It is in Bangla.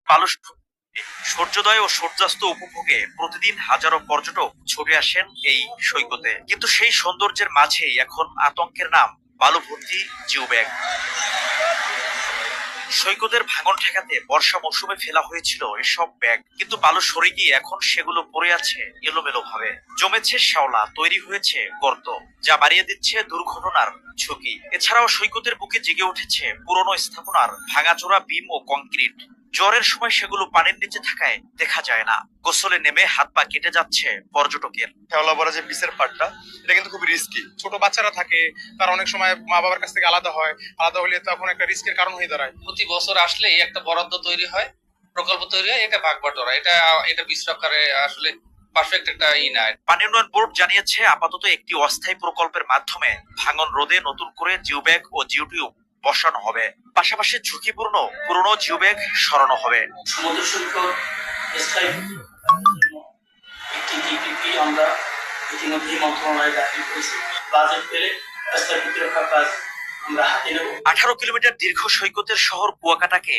পালস সূর্যোদয় ও সূর্যাস্ত উপভোগে প্রতিদিন হাজারো পর্যটক ছুটে আসেন এই সৈকতে, কিন্তু সেই সৌন্দর্যের মাঝেই এখন আতঙ্কের নাম বালুভর্তি জিওব্যাগ। সৈকতের ভাঙন ঠেকাতে বর্ষা মৌসুমে ফেলা হয়েছিল এসব ব্যাগ, কিন্তু বালু সরে গিয়ে এখন সেগুলো পড়ে আছে এলোমেলো ভাবে। জমেছে শ্যাওলা, তৈরি হয়েছে গর্ত, যা বাড়িয়ে দিচ্ছে দুর্ঘটনার ঝুঁকি। এছাড়াও সৈকতের বুকে জেগে উঠেছে পুরনো স্থাপনার ভাঙাচোরা বিম ও কংক্রিট। জ্বরের সময় সেগুলো পানির নিচে থাকায় দেখা যায় না। গোসলে নেমে হাত পা কেটে যাচ্ছে পর্যটকের। শ্যাওলা ভরা যে পিসের পাটটা, এটা কিন্তু খুবই রিস্কি। ছোট বাচ্চারা থাকে, তারা অনেক সময় মা বাবার কাছ থেকে আলাদা হয়, আলাদা হলে তখন একটা রিস্কের কারণ হয়ে দাঁড়ায়। প্রতি বছর আসলেই একটা বরাদ্দ তৈরি হয়, প্রকল্প তৈরি হয়, এটা ভাগ বাটোয়ারা, এটা বিশ্বকারে আসলে পারফেক্ট একটা না। পানি উন্নয়ন বোর্ড জানিয়েছে আপাতত একটি অস্থায়ী প্রকল্পের মাধ্যমে ভাঙন রোধে নতুন করে জিওব্যাগ ও জিওটিউব বসানো হবে। পাশাপাশি ঝুঁকিপূর্ণ পুরনো জিওব্যাগ সরানো হবে। সমুদ্র সৈকত স্থায়ী একটি ডিপিপি আমরা ইতিমধ্যেই মন্ত্রণালয়ে দাখিল করেছি। বাজেট পেলে স্থায়ী প্রতিরক্ষার কাজ আমরা হাতে নেব। 18 কিলোমিটার দীর্ঘ সৈকতের শহর কুয়াকাটাকে